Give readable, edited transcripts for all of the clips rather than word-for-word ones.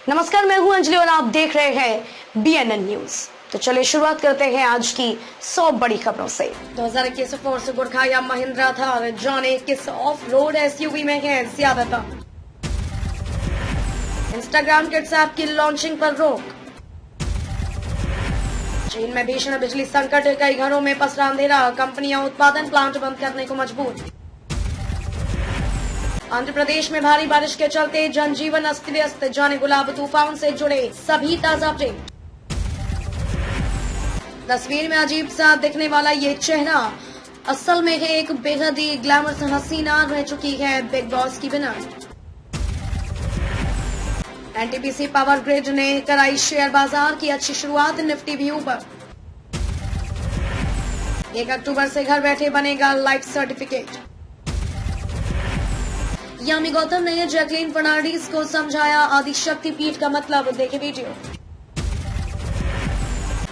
नमस्कार, मैं हूं अंजलि और आप देख रहे हैं बीएनएन न्यूज। तो चलिए शुरुआत करते हैं आज की 100 बड़ी खबरों से। 2021 फोर्स गुरखा या महिंद्रा थार जाने किस ऑफ रोड एसयूवी में है ज्यादातर। इंस्टाग्राम किड्स ऐप की लॉन्चिंग पर रोक। चीन में भीषण बिजली संकट, कई घरों में पसरा अंधेरा, कंपनियां उत्पादन प्लांट बंद करने को मजबूर। आंध्र प्रदेश में भारी बारिश के चलते जनजीवन अस्त व्यस्त, जाने गुलाब तूफान से जुड़े सभी ताजा अपडेट। तस्वीर में अजीब सा दिखने वाला ये चेहरा असल में है एक बेहद ही ग्लैमरस हसीना रह चुकी है बिग बॉस की विनर। एनटीपीसी पावर ग्रिड ने कराई शेयर बाजार की अच्छी शुरुआत, निफ्टी भी ऊपर। 1 अक्टूबर से घर बैठे बनेगा लाइफ सर्टिफिकेट। यामी गौतम ने जैकलीन फर्नांडीज को समझाया आदिशक्ति पीठ का मतलब, देखे वीडियो।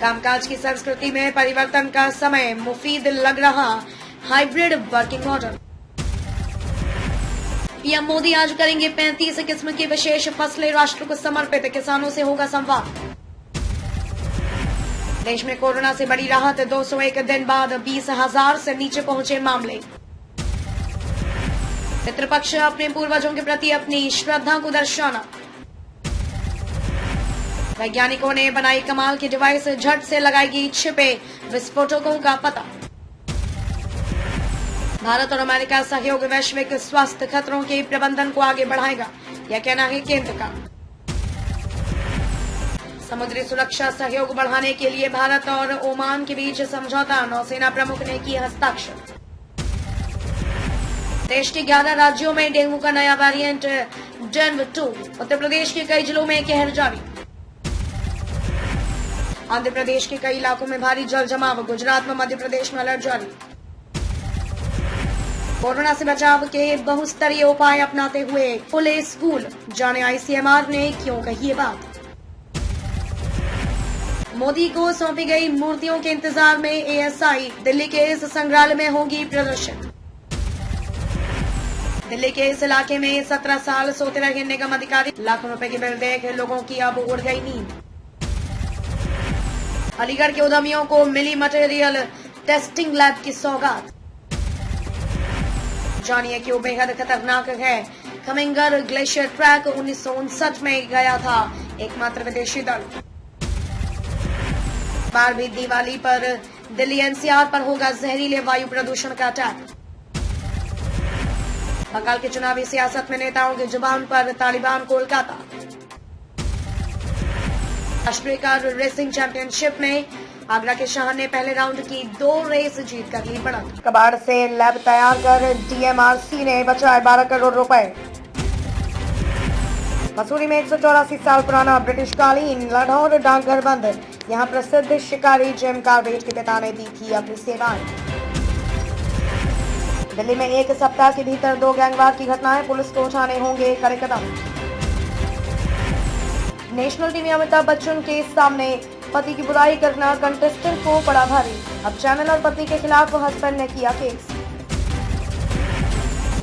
कामकाज की संस्कृति में परिवर्तन का समय, मुफीद लग रहा hybrid working model. PM Modi आज करेंगे 35 किस्म की विशेष फसलें राष्ट्र को समर्पित, किसानों से होगा संवाद। देश में कोरोना से बड़ी राहत, 201 दिन बाद 20,000 से नीचे पहुंचे मामले। पितृपक्ष अपने पूर्वजों के प्रति अपनी श्रद्धा को दर्शाना। वैज्ञानिकों ने बनाई कमाल की डिवाइस, झट से लगाएगी छिपे विस्फोटकों का पता। भारत और अमेरिका सहयोग वैश्विक स्वास्थ्य खतरों के प्रबंधन को आगे बढ़ाएगा, यह कहना है केंद्र का। समुद्री सुरक्षा सहयोग बढ़ाने के लिए भारत और ओमान के बीच समझौता, नौसेना प्रमुख ने किए हस्ताक्षर। देश के 11 राज्यों में डेंगू का नया वेरिएंट डेंव 2, उत्तर प्रदेश के कई जिलों में कहर जारी। आंध्र प्रदेश के कई इलाकों में भारी जल जमाव, गुजरात व मध्य प्रदेश में अलर्ट जारी। कोरोना से बचाव के बहुस्तरीय उपाय अपनाते हुए खुले स्कूल, जाने आईसीएमआर ने क्यों कही ये बात। मोदी को सौंपी गई मूर्तियों के इंतजार में एएसआई, दिल्ली के इस संग्रहालय में होगी प्रदर्शन। दिल्ली के इस इलाके में 17 साल सोते रहे निगम अधिकारी, लाखों रुपए की बिल देख लोगों की अब उड़ गई नींद। अलीगढ़ के उद्यमियों को मिली मटेरियल टेस्टिंग लैब की सौगात। जानिए क्यों बेहद खतरनाक है खमिंगर ग्लेशियर ट्रैक, 1959 में गया था एकमात्र विदेशी दल। बार भी दिवाली पर दिल्ली एनसीआर पर होगा जहरीले वायु प्रदूषण का अटैक। बंगाल की चुनावी सियासत में नेताओं की जुबान पर तालिबान कोलकाता। राष्ट्रीय कार रेसिंग चैंपियनशिप में आगरा के शाह ने पहले राउंड की 2 रेस जीत कर ली बढ़त। कबाड़ से लैब तैयार कर डीएमआरसी ने बचाए 12 करोड़ रुपए। मसूरी में 184 साल पुराना ब्रिटिशकालीन लाहौर डाकघर बंद, यहां प्रसिद्ध शिकारी जिम कार्बेट के पिता ने दी थी अपनी सेवाएं। दिल्ली में 1 सप्ताह के भीतर 2 गैंगवार की घटनाएं, पुलिस को उठाने होंगे कड़े कदम। नेशनल टीवी अमिताभ बच्चन के सामने पति की बुराई करना कंटेस्टेंट को पड़ा भारी, अब चैनल और पति के खिलाफ हस्बैंड ने किया केस।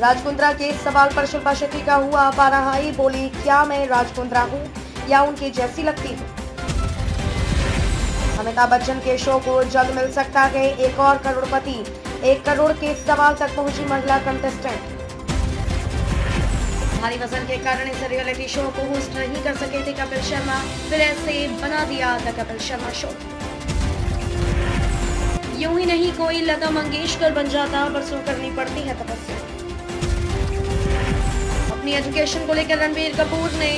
राजकुंद्रा के सवाल पर शिल्पा शेट्टी का हुआ पारा हाई, बोली क्या मैं राजकुंद्रा हूँ या उनकी जैसी लगती हूँ। अमिताभ बच्चन के शो को जल्द मिल सकता है एक और करोड़पति, 1 करोड़ के सवाल तक पहुंची महिला कंटेस्टेंट। भारी वजन के कारण इस रियलिटी शो को होस्ट नहीं कर सके थे कपिल शर्मा, फिर ऐसे बना दिया द कपिल शर्मा शो। यूं ही नहीं कोई लता मंगेशकर बन जाता, बरसों करनी पड़ती है तपस्या। अपनी एजुकेशन को लेकर रणबीर कपूर ने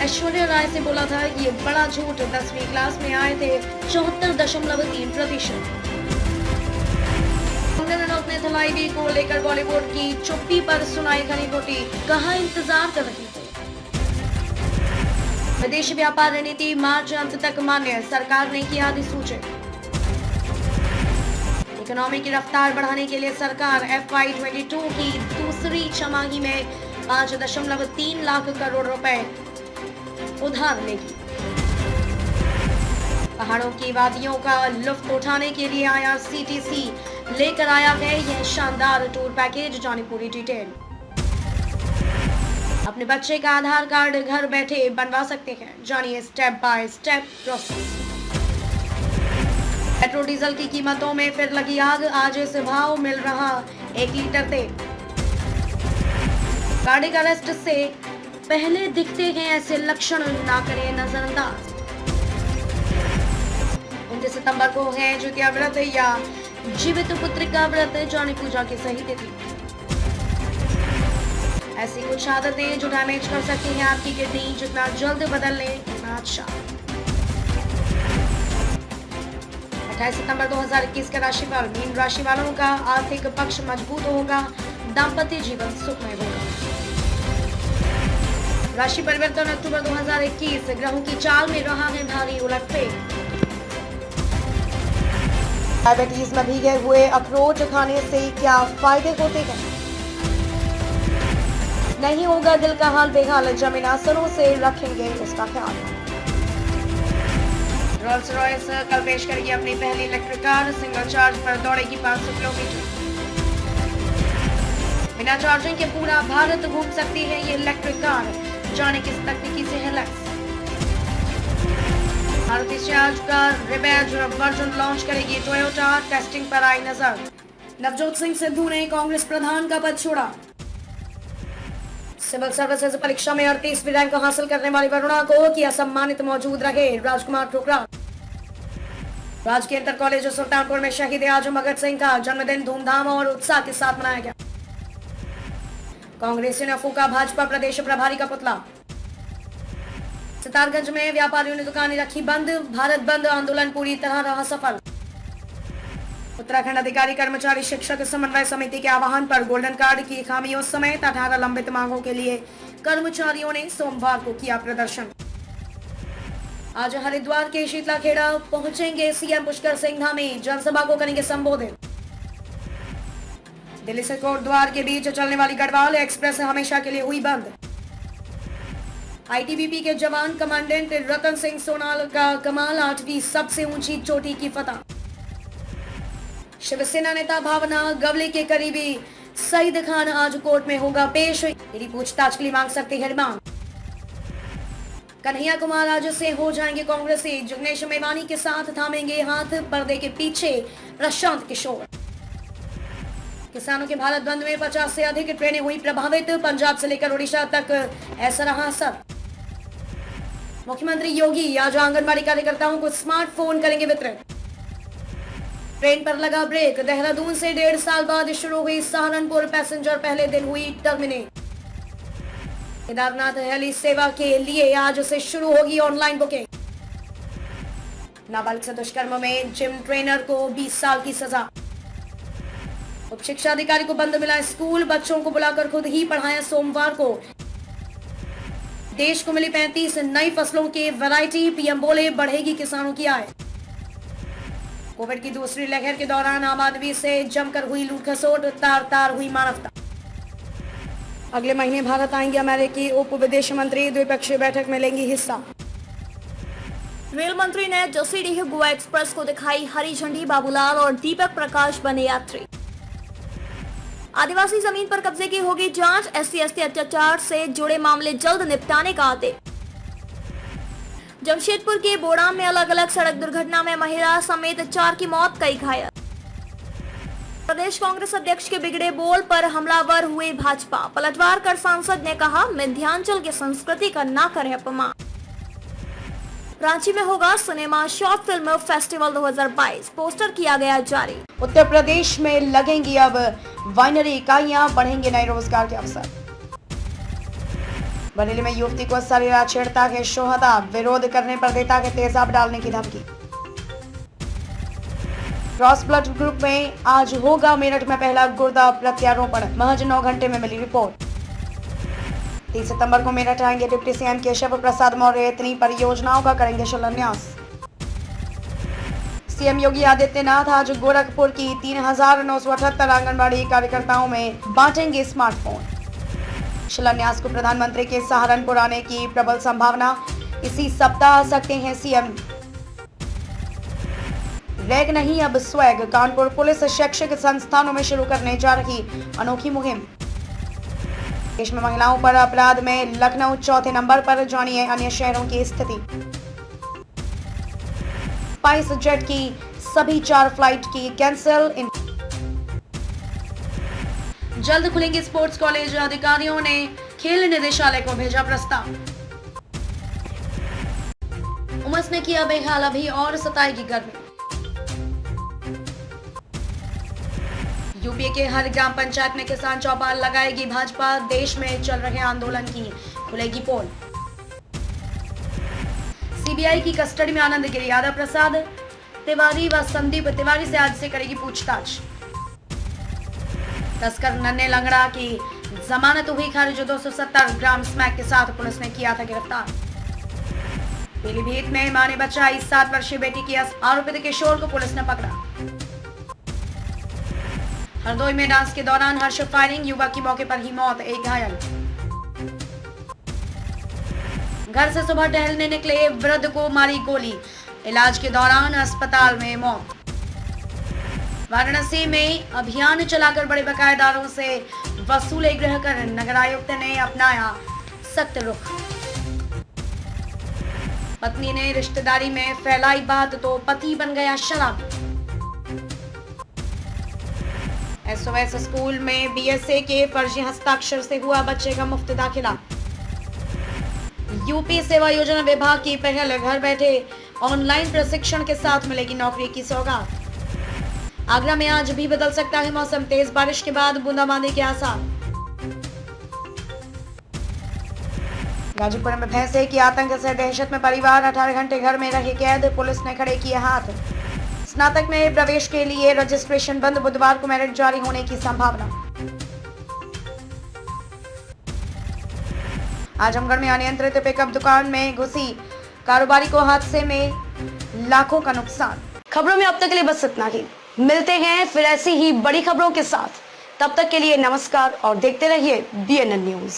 ऐश्वर्या राय से बोला था ये बड़ा झूठ, 10वीं क्लास में आए थे 74.3%। ने धलाई को लेकर बॉलीवुड की चुप्पी पर सुनाई घनी घोटी, कहा इंतजार कर रही थी। विदेशी व्यापार रणनीति मार्च अंत तक मान्य, सरकार ने किया अधिसूचित। इकोनॉमी की रफ्तार बढ़ाने के लिए सरकार FY22 की दूसरी छमाही में 5.3 लाख करोड़ रुपए उधार लेगी। पहाड़ों की वादियों का लुत्फ उठाने के लिए IRCTC लेकर आया है यह शानदार टूर पैकेज, जानी पूरी डिटेल। अपने बच्चे का आधार कार्ड घर बैठे बनवा सकते हैं। जानिए step by step process. Petrol diesel की कीमतों में फिर लगी आग, आज इस भाव मिल रहा 1 लीटर तेल। कार्डिक अरेस्ट से पहले दिखते हैं ऐसे लक्षण, ना करें नजरअंदाज। 29 सितंबर को है द्वितीया व्रत या जीवित पुत्रिका व्रत, जाने पूजा की सही तिथि। ऐसी कुछ आदतें जो डैमेज कर सकती हैं आपकी किडनी, जितना जल्द बदल लें उतना अच्छा। 28 सितंबर 2021 का राशिफल। मीन राशि वालों का आर्थिक पक्ष मजबूत होगा, दाम्पत्य जीवन सुखमय होगा। राशि परिवर्तन अक्टूबर 2021, ग्रहों की चाल में रहा है भारी उलटफेर। डायबिटीज में भीगे हुए अखरोट खाने से क्या फायदे होते हैं? नहीं होगा दिल का हाल बेहाल, जमीन आसनों से रखेंगे उसका ख्याल। रोल्स रॉयस कल पेश करेगी अपनी पहली इलेक्ट्रिक कार, सिंगल चार्ज पर दौड़ेगी 500 किलोमीटर। बिना चार्जिंग के पूरा भारत घूम सकती है ये इलेक्ट्रिक कार, जाने किस तकनीकी से है लैस। मारुति सियाज का रिबेज वर्जन लॉन्च करेगी टोयोटा, टेस्टिंग पर आई नजर। नवजोत सिंह सिद्धू ने कांग्रेस प्रधान का पद छोड़ा। सिविल सर्विसेज परीक्षा में 38वीं रैंक हासिल करने वाली वरुणा को किया सम्मानित, मौजूद रहे राजकुमार ठोकरा। राजकीय इंटर कॉलेज सुल्तानपुर में शहीद आजम भगत सिंह का जन्मदिन धूमधाम और उत्साह के साथ मनाया गया। कांग्रेसियों ने फूका भाजपा प्रदेश प्रभारी का पुतला। सितारगंज में व्यापारियों ने दुकानें रखी बंद, भारत बंद आंदोलन पूरी तरह रहा सफल। उत्तराखंड अधिकारी कर्मचारी शिक्षक समन्वय समिति के आह्वान पर गोल्डन कार्ड की खामियों समेत 18 लंबित मांगों के लिए कर्मचारियों ने सोमवार को किया प्रदर्शन। आज हरिद्वार के शीतलाखेड़ा पहुंचेंगे सीएम पुष्कर सिंह धामी, जनसभा को करेंगे संबोधित। दिल्ली से कोटद्वार के बीच चलने वाली गढ़वाल एक्सप्रेस हमेशा के लिए हुई बंद। आईटीबीपी के जवान कमांडेंट रतन सिंह सोनाल का कमाल, 8वीं सबसे ऊंची चोटी की फतह। शिवसेना नेता भावना गवले के करीबी सईद खान आज कोर्ट में होगा पेश, मेरी पूछताछ के लिए मांग सकते हैं रिमांड। कन्हैया कुमार आज से हो जाएंगे कांग्रेसी, जिग्नेश मेवानी के साथ थामेंगे हाथ, पर्दे के पीछे प्रशांत किशोर। किसानों के भारत बंद में 50 से अधिक ट्रेनें हुई प्रभावित, पंजाब से लेकर उड़ीसा तक ऐसा रहा असर। मुख्यमंत्री योगी आज आंगनबाड़ी कार्यकर्ताओं को स्मार्टफोन करेंगे वितरित। ट्रेन पर लगा ब्रेक, देहरादून से 1.5 साल बाद शुरू हुई सहारनपुर पैसेंजर, पहले दिन हुई टर्मिनेट। केदारनाथ हेली सेवा के लिए आज से शुरू होगी ऑनलाइन बुकिंग। नाबालिग से दुष्कर्म में जिम ट्रेनर को 20 साल की सजा। उप शिक्षा अधिकारी को बंद मिला स्कूल, बच्चों को बुलाकर खुद ही पढ़ाया सोमवार को। देश को मिली 35 नई फसलों के वैरायटी, पीएम बोले बढ़ेगी किसानों की आय। कोविड की दूसरी लहर के दौरान आम आदमी से जमकर हुई लूट खसोट, तार तार हुई मानवता। अगले महीने भारत आएंगे अमेरिकी उप विदेश मंत्री, द्विपक्षीय बैठक में लेंगी हिस्सा। रेल मंत्री ने जसीडीह गोवा एक्सप्रेस को दिखाई हरी झंडी, बाबूलाल और दीपक प्रकाश बने यात्री। आदिवासी जमीन पर कब्जे की होगी जांच, SC/ST अत्याचार से जुड़े मामले जल्द निपटाने का आदेश। जमशेदपुर के बोड़ाम में अलग अलग सड़क दुर्घटना में महिला समेत 4 की मौत, कई घायल। प्रदेश कांग्रेस अध्यक्ष के बिगड़े बोल पर हमलावर हुए भाजपा, पलटवार कर सांसद ने कहा विंध्याचल की संस्कृति का ना करें अपमान। रांची में होगा cinema short film festival 2022, poster किया गया जारी। उत्तर प्रदेश में लगेंगी अब वाइनरी इकाइयां, बढ़ेंगे नए रोजगार के अवसर। बरेली में युवती को सरेरा छेड़ता है शोहदा, विरोध करने पर देता है तेजाब डालने की धमकी। क्रॉस ब्लड ग्रुप में आज होगा मेरठ में पहला गुर्दा प्रत्यारोपण, महज 9 घंटे में मिली रिपोर्ट। 30 सितंबर को मेरठ आएंगे डिप्टी सीएम केशव प्रसाद मौर्य, इतनी परियोजनाओं का करेंगे शिलान्यास। सीएम योगी आदित्यनाथ आज गोरखपुर की 3,978 आंगनबाड़ी कार्यकर्ताओं में बांटेंगे स्मार्टफोन। शिलान्यास को प्रधानमंत्री के सहारनपुर आने की प्रबल संभावना, इसी सप्ताह आ सकते हैं सीएम। रैग नहीं अब स्वैग, कानपुर पुलिस शैक्षिक संस्थानों में शुरू करने जा रही अनोखी मुहिम। देश में महिलाओं पर अपराध में लखनऊ चौथे नंबर पर, जानिए अन्य शहरों की स्थिति। स्पाइस जेट की सभी 4 फ्लाइट की कैंसिल। जल्द खुलेंगे स्पोर्ट्स कॉलेज, अधिकारियों ने खेल निदेशालय को भेजा प्रस्ताव। उमस ने किया बेहाल, अभी और सताएगी गर्मी। यूपी के हर ग्राम पंचायत में किसान चौपाल लगाएगी भाजपा, देश में चल रहे आंदोलन की खुलेगी पोल। सीबीआई की कस्टडी में आनंद गिरी, यादव प्रसाद तिवारी व संदीप तिवारी से आज से करेगी पूछताछ। तस्कर नन्हे लंगड़ा की जमानत हुई खारिज, 270 ग्राम स्मैक के साथ पुलिस ने किया था गिरफ्तार। पीलीभीत में मां ने बचाई 7 वर्षीय बेटी की, आरोपित किशोर को पुलिस ने पकड़ा। हरदोई में डांस के दौरान हर्ष फायरिंग, युवक की मौके पर ही मौत, एक घायल। घर से सुबह टहलने निकले वृद्ध को मारी गोली, इलाज के दौरान अस्पताल में मौत। वाराणसी में अभियान चलाकर बड़े बकायेदारों से वसूले गृह कर, नगर आयुक्त ने अपनाया सख्त रुख। पत्नी ने रिश्तेदारी में फैलाई बात तो पति बन गया शराबी। एसओएस स्कूल में बीएसए के फर्जी हस्ताक्षर से हुआ बच्चे का मुफ्त दाखिला। यूपी सेवा योजना विभाग की पहल, घर बैठे ऑनलाइन प्रशिक्षण के साथ मिलेगी नौकरी की सौगात। आगरा में आज भी बदल सकता है मौसम, तेज बारिश के बाद बूंदाबांदी के आसार। गाजीपुर में भैंसे की आतंक से दहशत में परिवार, 18 घंटे घर में रहे कैद, पुलिस ने खड़े किए हाथ। स्नातक में प्रवेश के लिए रजिस्ट्रेशन बंद, बुधवार को मेरिट जारी होने की संभावना। आजमगढ़ में अनियंत्रित पिकअप दुकान में घुसी, कारोबारी को हादसे में लाखों का नुकसान। खबरों में अब तक के लिए बस इतना ही। मिलते हैं फिर ऐसी ही बड़ी खबरों के साथ, तब तक के लिए नमस्कार और देखते रहिए BNN न्यूज।